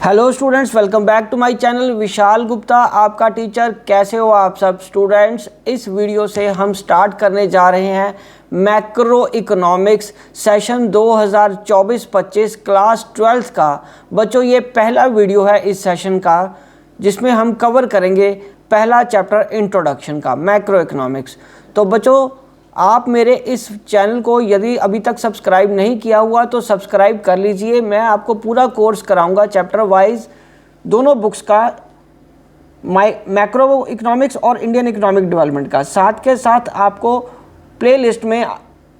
Hello students, welcome back to my channel. Vishal Gupta आपका teacher. कैसे हो आप सब स्टूडेंट्स? इस वीडियो से हम स्टार्ट करने जा रहे हैं macro economics session 2024-25 class 12th का। बच्चों, ये पहला वीडियो है इस सेशन का जिसमें हम कवर करेंगे पहला चैप्टर इंट्रोडक्शन का, मैक्रो इकोनॉमिक्स। तो बच्चों, आप मेरे इस चैनल को यदि अभी तक सब्सक्राइब नहीं किया हुआ तो सब्सक्राइब कर लीजिए। मैं आपको पूरा कोर्स कराऊंगा चैप्टर वाइज, दोनों बुक्स का, मैक्रो इकोनॉमिक्स और इंडियन इकोनॉमिक डेवलपमेंट का। साथ के साथ आपको प्लेलिस्ट में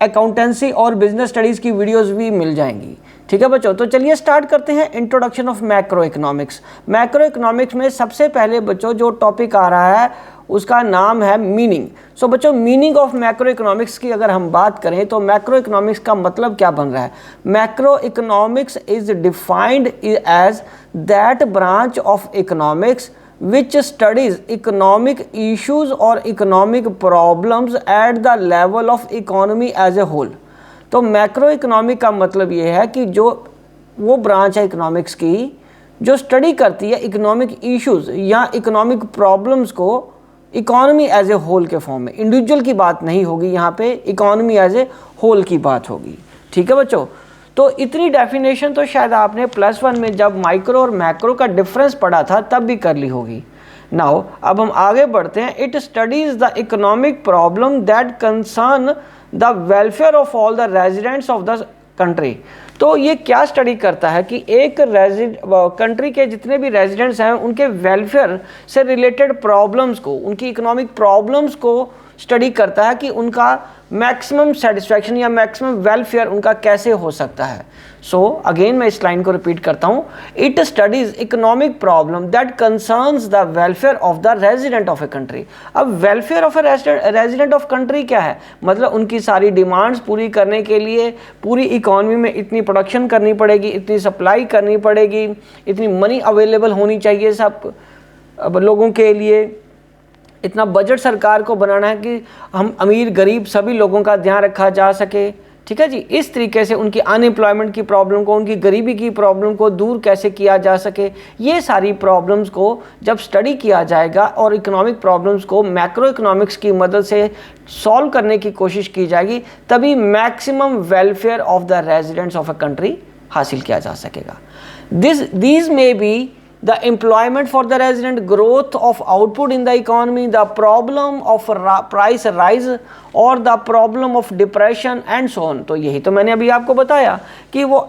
अकाउंटेंसी और बिजनेस स्टडीज़ की वीडियोस भी मिल जाएंगी। ठीक है बच्चों, तो चलिए स्टार्ट करते हैं introduction of macro economics. Macro economics में सबसे पहले बच्चों जो टॉपिक आ रहा है उसका नाम है मीनिंग। सो बच्चों, मीनिंग ऑफ मैक्रो इकोनॉमिक्स की अगर हम बात करें तो मैक्रो इकोनॉमिक्स का मतलब क्या बन रहा है? Macro economics is defined as that branch of economics which studies economic issues or economic problems at the level of economy as a whole। तो मैक्रो इकोनॉमिक का मतलब ये है कि जो वो ब्रांच है इकोनॉमिक्स की जो स्टडी करती है इकोनॉमिक इश्यूज या इकोनॉमिक प्रॉब्लम्स को इकोनॉमी एज ए होल के फॉर्म में। इंडिविजुअल की बात नहीं होगी यहाँ पे, इकोनॉमी एज ए होल की बात होगी। ठीक है बच्चों, तो इतनी डेफिनेशन तो शायद आपने +1 में जब माइक्रो और मैक्रो का डिफरेंस पढ़ा था तब भी कर ली होगी। नाउ अब हम आगे बढ़ते हैं। It studies the economic problem that concern the welfare of all the residents of the country. तो ये क्या स्टडी करता है कि एक कंट्री के जितने भी रेजिडेंट्स हैं उनके वेलफेयर से रिलेटेड प्रॉब्लम्स को, उनकी इकोनॉमिक प्रॉब्लम्स को स्टडी करता है कि उनका मैक्सिमम सेटिस्फैक्शन या मैक्सिमम वेलफेयर उनका कैसे हो सकता है। सो अगेन मैं इस लाइन को रिपीट करता हूँ। It studies economic problem that concerns the welfare of the resident of a country. अब welfare of a resident of country क्या है? मतलब उनकी सारी डिमांड्स पूरी करने के लिए पूरी इकोनॉमी में इतनी प्रोडक्शन करनी पड़ेगी, इतनी सप्लाई करनी पड़ेगी, इतनी मनी अवेलेबल होनी चाहिए सब लोगों के लिए, इतना बजट सरकार को बनाना है कि हम अमीर गरीब सभी लोगों का ध्यान रखा जा सके। ठीक है जी, इस तरीके से उनकी अनएम्प्लॉयमेंट की प्रॉब्लम को, उनकी गरीबी की प्रॉब्लम को दूर कैसे किया जा सके, ये सारी प्रॉब्लम्स को जब स्टडी किया जाएगा और इकोनॉमिक प्रॉब्लम्स को मैक्रो इकोनॉमिक्स की मदद से सॉल्व करने की कोशिश की जाएगी, तभी maximum welfare of the residents of a country हासिल किया जा सकेगा। These may be the employment for the resident, growth of output in the economy, the problem of price rise or the problem of depression and so on। तो यही तो मैंने अभी आपको बताया कि वो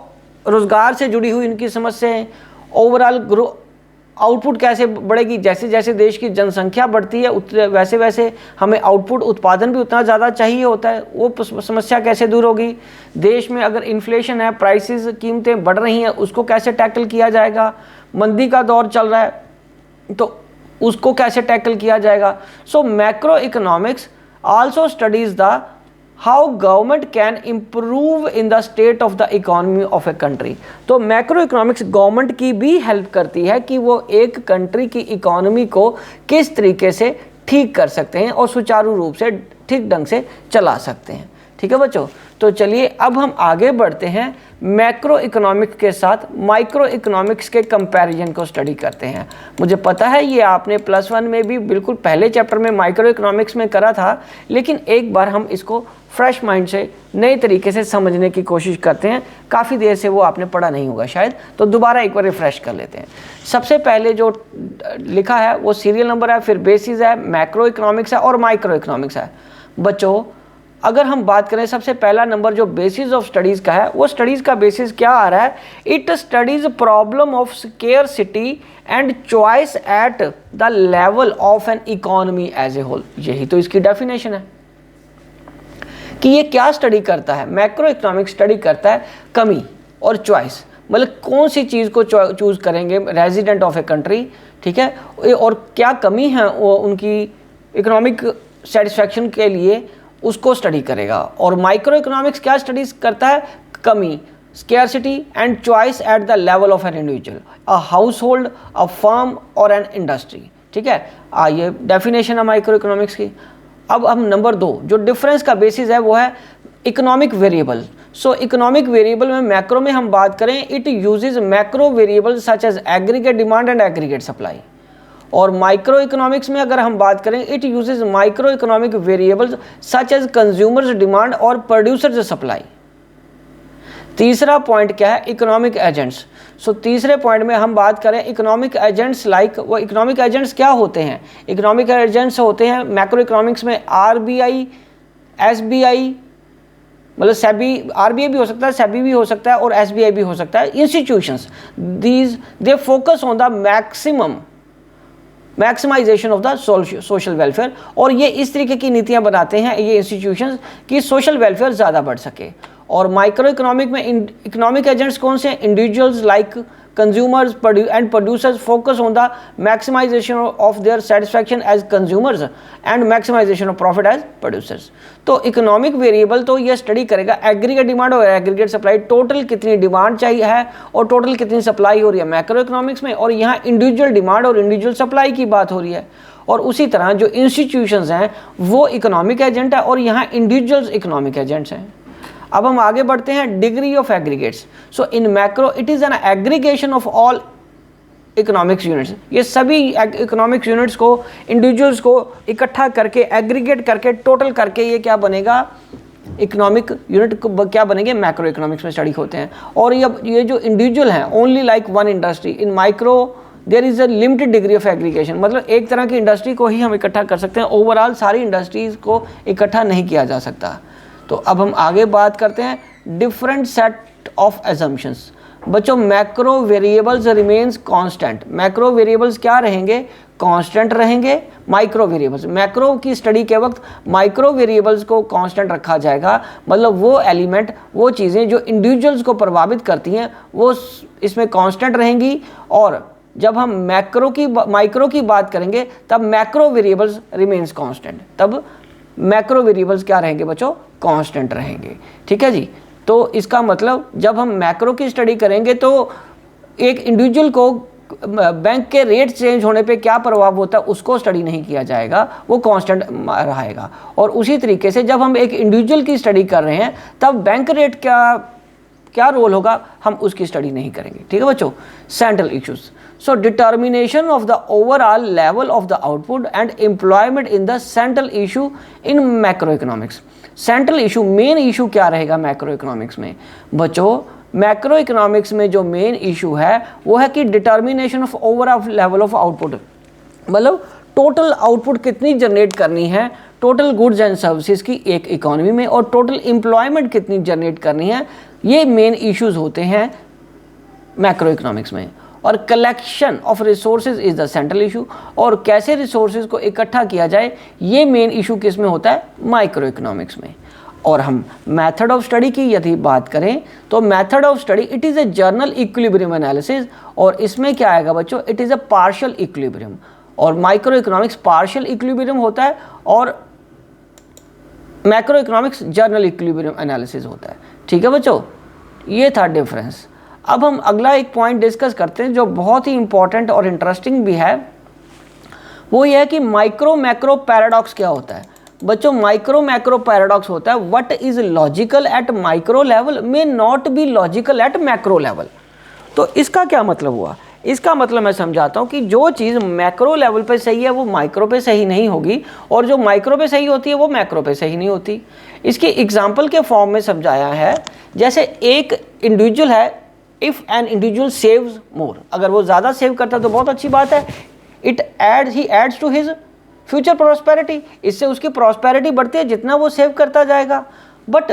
रोजगार से जुड़ी हुई इनकी समस्याएं, ओवरऑल आउटपुट कैसे बढ़ेगी, जैसे जैसे देश की जनसंख्या बढ़ती है वैसे वैसे हमें आउटपुट उत्पादन भी उतना ज़्यादा चाहिए होता है, वो समस्या कैसे दूर होगी। देश में अगर इन्फ्लेशन है, प्राइसेस कीमतें बढ़ रही हैं, उसको कैसे टैकल किया जाएगा। मंदी का दौर चल रहा है तो उसको कैसे टैकल किया जाएगा। So macro economics also studies the how government can improve in the state of the economy of a country. तो मैक्रो इकोनॉमिक्स गवर्नमेंट की भी हेल्प करती है कि वो एक कंट्री की इकोनॉमी को किस तरीके से ठीक कर सकते हैं और सुचारू रूप से ठीक ढंग से चला सकते हैं। ठीक है बच्चों, तो चलिए अब हम आगे बढ़ते हैं, मैक्रो इकोनॉमिक्स के साथ माइक्रो इकोनॉमिक्स के कंपैरिजन को स्टडी करते हैं। मुझे पता है ये आपने +1 में भी बिल्कुल पहले चैप्टर में माइक्रो इकोनॉमिक्स में करा था, लेकिन एक बार हम इसको फ्रेश माइंड से नए तरीके से समझने की कोशिश करते हैं। काफ़ी देर से वो आपने पढ़ा नहीं होगा शायद, तो दोबारा एक बार रिफ्रेश कर लेते हैं। सबसे पहले जो लिखा है वो सीरियल नंबर है, फिर बेसिस है, मैक्रो इकोनॉमिक्स है और माइक्रो इकोनॉमिक्स है। बच्चों, अगर हम बात करें सबसे पहला नंबर जो बेसिस ऑफ स्टडीज़ का है, वो स्टडीज़ का बेसिस क्या आ रहा है? It studies problem of scarcity and choice at the level of an economy as a whole. यही तो इसकी डेफिनेशन है कि ये क्या स्टडी करता है। मैक्रो इकोनॉमिक्स स्टडी करता है कमी और चॉइस, मतलब कौन सी चीज़ को चूज़ करेंगे रेजिडेंट ऑफ ए कंट्री, ठीक है, और क्या कमी है वो उनकी इकोनॉमिक सेटिस्फैक्शन के लिए, उसको स्टडी करेगा। और माइक्रो इकोनॉमिक्स क्या स्टडीज करता है? कमी, scarcity and choice at the level of an individual, a house hold, a firm और एन इंडस्ट्री। ठीक है, ये डेफिनेशन है माइक्रो इकोनॉमिक्स की। अब हम नंबर 2 जो डिफरेंस का बेसिस है वो है economic variable. So economic variable में मैक्रो में हम बात करें, it uses macro variable such as aggregate demand and aggregate supply. और माइक्रो इकोनॉमिक्स में अगर हम बात करें, it uses micro economic variables such as consumers demand और प्रोड्यूसर्स सप्लाई। तीसरा पॉइंट क्या है, इकोनॉमिक एजेंट्स। सो तीसरे पॉइंट में हम बात करें इकोनॉमिक एजेंट्स लाइक, वो इकोनॉमिक एजेंट्स क्या होते हैं? इकोनॉमिक एजेंट्स होते हैं मैक्रो इकोनॉमिक्स में आरबीआई, एसबीआई, मतलब सेबी, आरबीआई भी हो सकता है, सेबी भी हो सकता है और एसबीआई भी हो सकता है। Institutions these they focus on the maximisation of the social welfare, और ये इस तरीके की नीतियां बनाते हैं ये इंस्टीट्यूशंस कि सोशल वेलफेयर ज़्यादा बढ़ सके। और माइक्रो इकोनॉमिक में इकोनॉमिक एजेंट्स कौन से हैं? Individuals like consumers and producers focus on the maximization of their satisfaction as consumers and maximization of profit as producers। तो इकोनॉमिक वेरिएबल तो ये स्टडी करेगा एग्रीगेट डिमांड और एग्रीगेट सप्लाई, टोटल कितनी डिमांड चाहिए है और टोटल कितनी सप्लाई हो रही है मैक्रो इकोनॉमिक्स में, और यहाँ इंडिविजुअल डिमांड और इंडिविजुअल सप्लाई की बात हो रही है। और उसी तरह जो इंस्टीट्यूशंस हैं वो इकोनॉमिक एजेंट है और यहाँ इंडिविजुअल्स इकोनॉमिक एजेंट्स हैं। अब हम आगे बढ़ते हैं, degree of aggregates. So in macro it is an aggregation of all economics units. ये सभी इकोनॉमिक्स यूनिट्स को, इंडिविजुअल्स को इकट्ठा करके, एग्रीगेट करके, टोटल करके ये क्या बनेगा? इकोनॉमिक यूनिट क्या बनेंगे? मैक्रो इकोनॉमिक्स में स्टडी होते हैं। और ये जो इंडिविजुअल हैं, only like one industry in micro there is a limited degree of aggregation, मतलब एक तरह की इंडस्ट्री को ही हम इकट्ठा कर सकते हैं, ओवरऑल सारी इंडस्ट्रीज़ को इकट्ठा नहीं किया जा सकता। तो अब हम आगे बात करते हैं डिफरेंट सेट ऑफ एजम्पशंस। बच्चों macro variables remains constant. Macro variables क्या रहेंगे? कांस्टेंट रहेंगे। माइक्रो वेरिएबल्स, मैक्रो की स्टडी के वक्त माइक्रो वेरिएबल्स को कांस्टेंट रखा जाएगा, मतलब वो एलिमेंट, वो चीज़ें जो इंडिविजुअल्स को प्रभावित करती हैं वो इसमें कांस्टेंट रहेंगी। और जब हम माइक्रो की बात करेंगे तब मैक्रो वेरिएबल्स रिमेन्स कांस्टेंट, तब मैक्रो वेरिएबल्स क्या रहेंगे बच्चों? कांस्टेंट रहेंगे। ठीक है जी। तो इसका मतलब जब हम मैक्रो की स्टडी करेंगे तो एक इंडिविजुअल को बैंक के रेट चेंज होने पे क्या प्रभाव होता है उसको स्टडी नहीं किया जाएगा, वो कांस्टेंट रहेगा। और उसी तरीके से जब हम एक इंडिविजुअल की स्टडी कर रहे हैं तब बैंक रेट क्या रोल होगा, हम उसकी स्टडी नहीं करेंगे। ठीक है बच्चों। Central issues, so determination of the overall level of the output and employment in the central issue in macro economics. Central issue, main issue क्या रहेगा मैक्रो इकोनॉमिक्स में? बच्चों मैक्रो इकोनॉमिक्स में जो मेन इशू है वो है कि determination of overall level of output, मतलब टोटल आउटपुट कितनी जनरेट करनी है टोटल गुड्स एंड सर्विसेज की एक इकोनॉमी में, और टोटल एम्प्लॉयमेंट कितनी जनरेट करनी है, ये मेन इश्यूज होते हैं मैक्रो इकोनॉमिक्स में। और collection of resources is the central issue, और कैसे रिसोर्सेज को इकट्ठा किया जाए ये मेन इशू किस में होता है? माइक्रो इकोनॉमिक्स में। और हम मेथड ऑफ स्टडी की यदि बात करें तो method of study it is a journal equilibrium analysis, और इसमें क्या आएगा बच्चों? It is a partial equilibrium. और माइक्रो इकोनॉमिक्स पार्शियल इक्विलिब्रियम होता है और macro economics journal equilibrium analysis होता है। ठीक है बच्चों, ये था डिफरेंस। अब हम अगला एक पॉइंट डिस्कस करते हैं जो बहुत ही इंपॉर्टेंट और इंटरेस्टिंग भी है, वो ये है कि माइक्रो मैक्रो पैराडॉक्स क्या होता है। बच्चों माइक्रो मैक्रो पैराडॉक्स होता है what is logical at micro level may not be logical at macro level. तो इसका क्या मतलब हुआ? इसका मतलब मैं समझाता हूँ कि जो चीज़ मैक्रो लेवल पे सही है वो माइक्रो पे सही नहीं होगी, और जो माइक्रो पे सही होती है वो मैक्रो पे सही नहीं होती। इसकी एग्जाम्पल के फॉर्म में समझाया है, जैसे एक इंडिविजुअल है, इफ़ एन इंडिविजुअल सेव्स मोर, अगर वो ज़्यादा सेव करता है तो बहुत अच्छी बात है, he aids to his future prosperity, इससे उसकी प्रॉस्पेरिटी बढ़ती है जितना वो सेव करता जाएगा। बट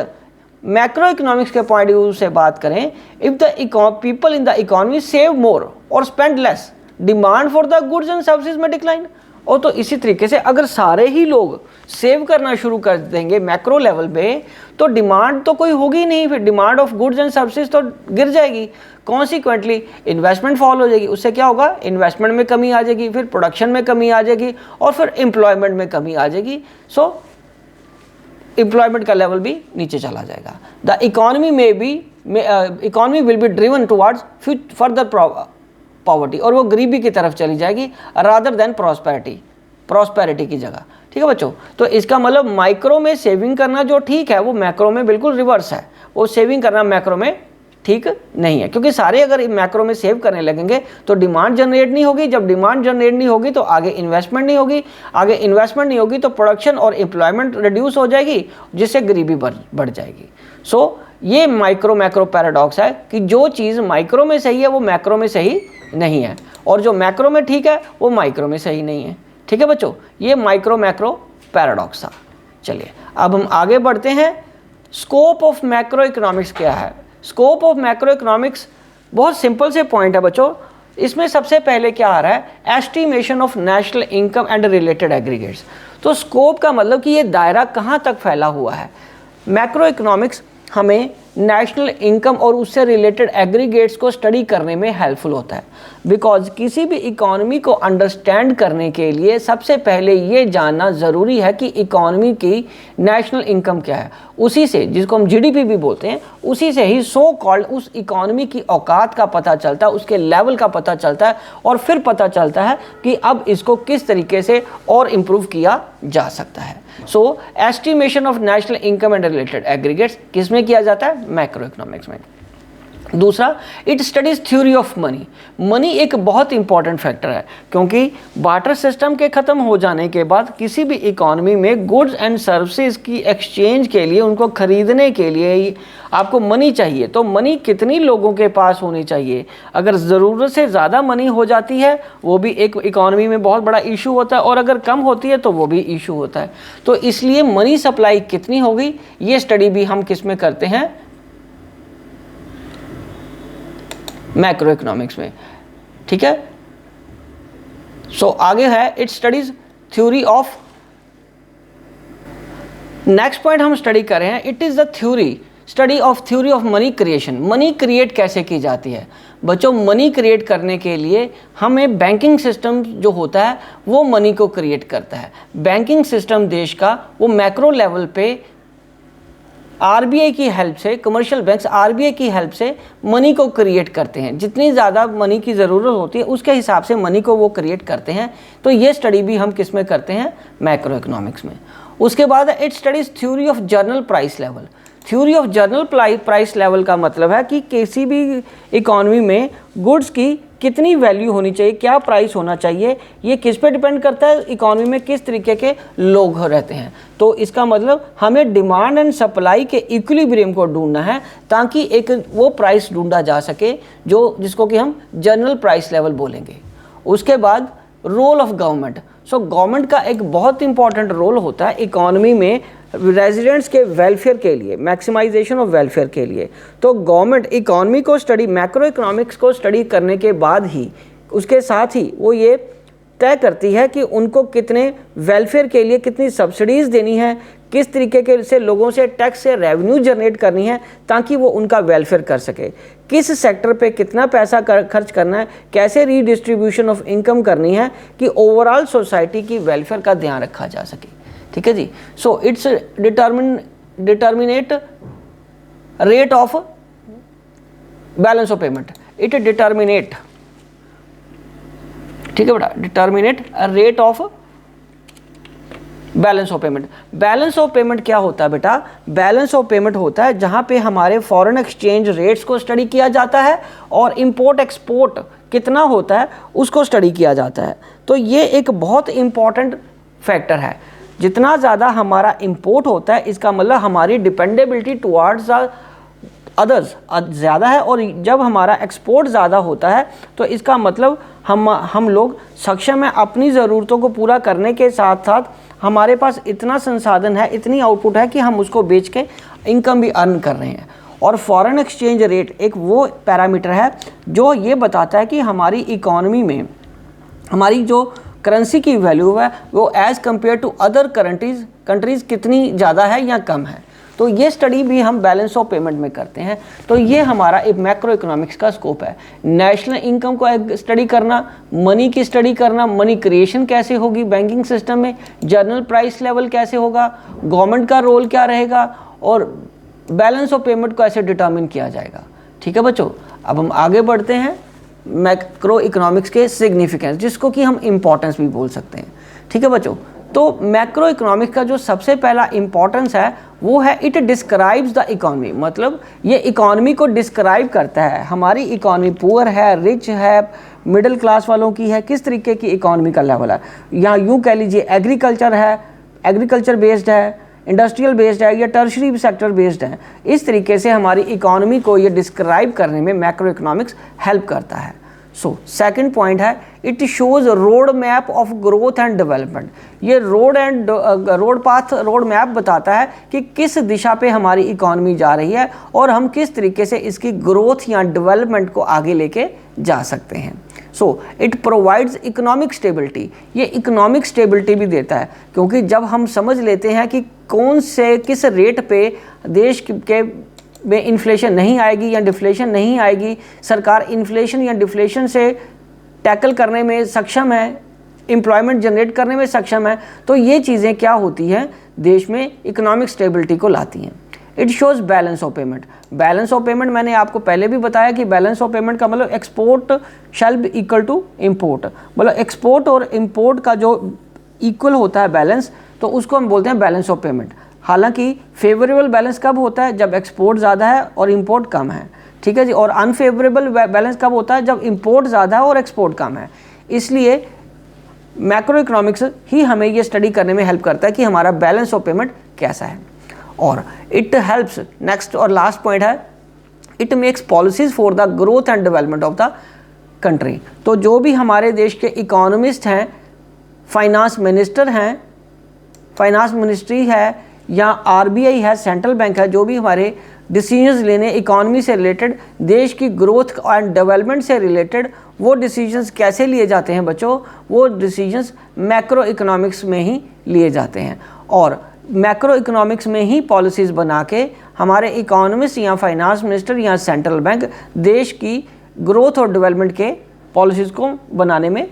मैक्रो इकोनॉमिक्स के पॉइंट ऑफ व्यू से बात करें, if the people in the economy save more और spend less, demand for the goods and services में डिक्लाइन। और तो इसी तरीके से अगर सारे ही लोग सेव करना शुरू कर देंगे मैक्रो लेवल पे तो डिमांड तो कोई होगी ही नहीं, फिर demand of goods and services तो गिर जाएगी। कॉन्सिक्वेंटली इन्वेस्टमेंट फॉल हो जाएगी, उससे क्या होगा? इन्वेस्टमेंट में कमी आ जाएगी, फिर प्रोडक्शन में कमी आ जाएगी, और फिर एम्प्लॉयमेंट में कमी आ जाएगी। सो एम्प्लॉयमेंट का लेवल भी नीचे चला जाएगा। The economy will be driven towards further poverty, और वो गरीबी की तरफ चली जाएगी रादर देन प्रॉस्पेरिटी की जगह। ठीक है बच्चों। तो इसका मतलब माइक्रो में सेविंग करना जो ठीक है वो मैक्रो में बिल्कुल रिवर्स है। वो सेविंग करना मैक्रो में ठीक नहीं है, क्योंकि सारे अगर मैक्रो में सेव करने लगेंगे तो डिमांड जनरेट नहीं होगी, जब डिमांड जनरेट नहीं होगी तो आगे इन्वेस्टमेंट नहीं होगी, आगे इन्वेस्टमेंट नहीं होगी तो प्रोडक्शन और एम्प्लॉयमेंट रिड्यूस हो जाएगी, जिससे गरीबी बढ़ जाएगी। सो ये मैक्रो पैराडॉक्स है कि जो चीज़ माइक्रो में सही है वो मैक्रो में सही नहीं है, और जो मैक्रो में ठीक है वो माइक्रो में सही नहीं है। ठीक है बच्चों, ये मैक्रो पैराडॉक्स था। चलिए अब हम आगे बढ़ते हैं। स्कोप ऑफ मैक्रो इकोनॉमिक्स क्या है? स्कोप ऑफ मैक्रो इकोनॉमिक्स बहुत सिंपल से पॉइंट है बच्चों। इसमें सबसे पहले क्या आ रहा है? Estimation of national income and related aggregates. तो स्कोप का मतलब कि ये दायरा कहाँ तक फैला हुआ है। मैक्रो इकोनॉमिक्स हमें नेशनल इनकम और उससे रिलेटेड एग्रीगेट्स को स्टडी करने में हेल्पफुल होता है, बिकॉज किसी भी इकॉनमी को अंडरस्टैंड करने के लिए सबसे पहले ये जानना ज़रूरी है कि इकॉनमी की नेशनल इनकम क्या है। उसी से, जिसको हम जीडीपी भी बोलते हैं, उसी से ही सो कॉल्ड उस इकॉनमी की औकात का पता चलता है, उसके लेवल का पता चलता है, और फिर पता चलता है कि अब इसको किस तरीके से और इम्प्रूव किया जा सकता है। So estimation of national income and related aggregates किस में किया जाता है? मैक्रो इकोनॉमिक्स में। दूसरा, it studies theory of money. Money एक बहुत इंपॉर्टेंट फैक्टर है, क्योंकि बार्टर सिस्टम के ख़त्म हो जाने के बाद किसी भी इकॉनमी में गुड्स एंड सर्विसेज की एक्सचेंज के लिए, उनको खरीदने के लिए आपको मनी चाहिए। तो मनी कितनी लोगों के पास होनी चाहिए? अगर ज़रूरत से ज़्यादा मनी हो जाती है वो भी एक इकॉनमी में बहुत बड़ा इशू होता है, और अगर कम होती है तो वो भी इशू होता है। तो इसलिए मनी सप्लाई कितनी होगी, ये स्टडी भी हम किस में करते हैं? मैक्रो इकोनॉमिक्स में। ठीक है, सो आगे है it studies theory of. Next point हम स्टडी कर रहे हैं, it is the study of money creation. Money create कैसे की जाती है बच्चों? मनी क्रिएट करने के लिए हमें बैंकिंग सिस्टम जो होता है वो मनी को क्रिएट करता है। बैंकिंग सिस्टम देश का वो मैक्रो लेवल पे आरबीआई की हेल्प से, कमर्शियल बैंक्स आरबीआई की हेल्प से मनी को क्रिएट करते हैं। जितनी ज़्यादा मनी की ज़रूरत होती है उसके हिसाब से मनी को वो क्रिएट करते हैं। तो ये स्टडी भी हम किस में करते हैं? मैक्रो इकोनॉमिक्स में। उसके बाद it studies theory of journal price level. Theory of journal price level का मतलब है कि किसी भी इकॉनमी में गुड्स की कितनी वैल्यू होनी चाहिए, क्या प्राइस होना चाहिए, ये किस पे डिपेंड करता है? इकॉनमी में किस तरीके के लोग रहते हैं। तो इसका मतलब हमें डिमांड एंड सप्लाई के इक्विलिब्रियम को ढूंढना है, ताकि एक वो प्राइस ढूंढा जा सके जिसको कि हम जनरल प्राइस लेवल बोलेंगे। उसके बाद role of government. So government का एक बहुत इंपॉर्टेंट रोल होता है इकॉनमी में रेजिडेंट्स के वेलफेयर के लिए, मैक्सिमाइजेशन ऑफ वेलफेयर के लिए। तो गवर्नमेंट इकॉनमी को स्टडी, मैक्रो इकोनॉमिक्स को स्टडी करने के बाद ही, उसके साथ ही वो ये तय करती है कि उनको कितने वेलफेयर के लिए कितनी सब्सिडीज़ देनी है, किस तरीके के से लोगों से टैक्स से रेवेन्यू जनरेट करनी है ताकि वो उनका वेलफेयर कर सके, किस सेक्टर पे कितना पैसा खर्च करना है, कैसे रीडिस्ट्रीब्यूशन ऑफ इनकम करनी है कि ओवरऑल सोसाइटी की वेलफेयर का ध्यान रखा जा सके। ठीक है जी। So it's determinate rate of balance of payment. It determinate, ठीक है बेटा, determinate rate of balance of payment. Balance of payment क्या होता है बेटा? बैलेंस ऑफ पेमेंट होता है जहां पे हमारे फॉरेन एक्सचेंज रेट्स को स्टडी किया जाता है और इंपोर्ट एक्सपोर्ट कितना होता है उसको स्टडी किया जाता है। तो ये एक बहुत इंपॉर्टेंट फैक्टर है। जितना ज़्यादा हमारा इंपोर्ट होता है इसका मतलब हमारी डिपेंडेबिलिटी टुवार्ड्स अदर्स ज़्यादा है, और जब हमारा एक्सपोर्ट ज़्यादा होता है तो इसका मतलब हम लोग सक्षम हैं अपनी ज़रूरतों को पूरा करने के साथ साथ हमारे पास इतना संसाधन है, इतनी आउटपुट है कि हम उसको बेच के इनकम भी अर्न कर रहे हैं। और फॉरेन एक्सचेंज रेट एक वो पैरामीटर है जो ये बताता है कि हमारी इकॉनमी में हमारी जो करेंसी की वैल्यू है वो as compare to other countries कितनी ज़्यादा है या कम है। तो ये स्टडी भी हम बैलेंस ऑफ पेमेंट में करते हैं। तो ये हमारा एक मैक्रो इकोनॉमिक्स का स्कोप है। नेशनल इनकम को स्टडी करना, मनी की स्टडी करना, मनी क्रिएशन कैसे होगी बैंकिंग सिस्टम में, जनरल प्राइस लेवल कैसे होगा, गवर्नमेंट का रोल क्या रहेगा, और बैलेंस ऑफ पेमेंट को ऐसे डिटर्मिन किया जाएगा। ठीक है बच्चों, अब हम आगे बढ़ते हैं मैक्रो इकोनॉमिक्स के सिग्निफिकेंस, जिसको कि हम इम्पोर्टेंस भी बोल सकते हैं। ठीक है बच्चों, तो मैक्रो इकोनॉमिक्स का जो सबसे पहला इंपॉर्टेंस है वो है इट डिस्क्राइब्स द इकोनॉमी, मतलब ये इकोनॉमी को डिस्क्राइब करता है। हमारी इकोनॉमी पुअर है, रिच है, मिडिल क्लास वालों की है, किस तरीके की इकोनॉमी का लेवल है। यहाँ यूँ कह लीजिए एग्रीकल्चर है, एग्रीकल्चर बेस्ड है, इंडस्ट्रियल बेस्ड है या टर्शरी सेक्टर बेस्ड है। इस तरीके से हमारी इकोनॉमी को ये डिस्क्राइब करने में मैक्रो इकोनॉमिक्स हेल्प करता है। सो सेकंड पॉइंट है it shows road map of growth and development. ये रोड मैप बताता है कि किस दिशा पे हमारी इकोनॉमी जा रही है और हम किस तरीके से इसकी ग्रोथ या डेवलपमेंट को आगे लेके जा सकते हैं। So it provides economic stability, ये इकोनॉमिक स्टेबिलिटी भी देता है, क्योंकि जब हम समझ लेते हैं कि कौन से किस रेट पे देश के में इन्फ्लेशन नहीं आएगी या डिफ्लेशन नहीं आएगी, सरकार इन्फ्लेशन या डिफ्लेशन से टैकल करने में सक्षम है, एम्प्लॉयमेंट जनरेट करने में सक्षम है, तो ये चीज़ें क्या होती हैं देश में इकोनॉमिक स्टेबिलिटी को लाती हैं। It shows balance of payment. Balance of payment मैंने आपको पहले भी बताया कि बैलेंस ऑफ पेमेंट का मतलब export shall be equal to import, मतलब एक्सपोर्ट और इम्पोर्ट का जो इक्वल होता है बैलेंस, तो उसको हम बोलते हैं बैलेंस ऑफ पेमेंट। हालांकि फेवरेबल बैलेंस कब होता है, जब एक्सपोर्ट ज़्यादा है और इंपोर्ट कम है, ठीक है जी। और अनफेवरेबल बैलेंस कब होता है, जब इंपोर्ट ज़्यादा है और एक्सपोर्ट कम है। इसलिए मैक्रो इकोनॉमिक्स ही हमें ये स्टडी करने में हेल्प करता है कि हमारा बैलेंस ऑफ पेमेंट कैसा है। और इट हेल्प्स, नेक्स्ट और लास्ट पॉइंट है, it makes policies for the growth and development of the country. तो जो भी हमारे देश के इकोनॉमिस्ट हैं, फाइनेंस मिनिस्टर हैं, फाइनेंस मिनिस्ट्री है या आरबीआई है, सेंट्रल बैंक है, जो भी हमारे डिसीजंस लेने इकोनॉमी से रिलेटेड, देश की ग्रोथ एंड डेवलपमेंट से रिलेटेड, वो डिसीजंस कैसे लिए जाते हैं बच्चों, वो डिसीजंस मैक्रो इकोनॉमिक्स में ही लिए जाते हैं। और मैक्रो इकोनॉमिक्स में ही पॉलिसीज़ बना के हमारे इकोनॉमिस्ट या फाइनेंस मिनिस्टर या सेंट्रल बैंक देश की ग्रोथ और डेवलपमेंट के पॉलिसीज़ को बनाने में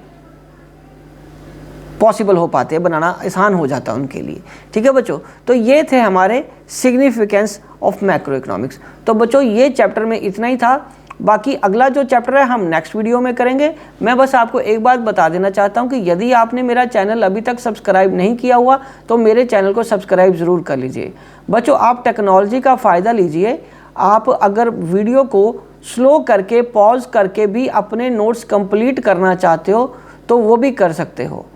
पॉसिबल हो पाते हैं, बनाना आसान हो जाता है उनके लिए, ठीक है बच्चों। तो ये थे हमारे सिग्निफिकेंस ऑफ मैक्रो इकोनॉमिक्स। तो बच्चों ये चैप्टर में इतना ही था, बाकी अगला जो चैप्टर है हम नेक्स्ट वीडियो में करेंगे। मैं बस आपको एक बात बता देना चाहता हूं कि यदि आपने मेरा चैनल अभी तक सब्सक्राइब नहीं किया हुआ तो मेरे चैनल को सब्सक्राइब ज़रूर कर लीजिए। बच्चों आप टेक्नोलॉजी का फ़ायदा लीजिए। आप अगर वीडियो को स्लो करके पॉज करके भी अपने नोट्स कंप्लीट करना चाहते हो तो वो भी कर सकते हो,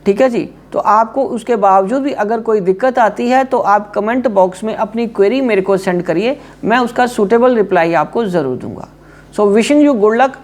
ठीक है जी। तो आपको उसके बावजूद भी अगर कोई दिक्कत आती है तो आप कमेंट बॉक्स में अपनी क्वेरी मेरे को सेंड करिए, मैं उसका सूटेबल रिप्लाई आपको ज़रूर दूंगा। So wishing you good luck.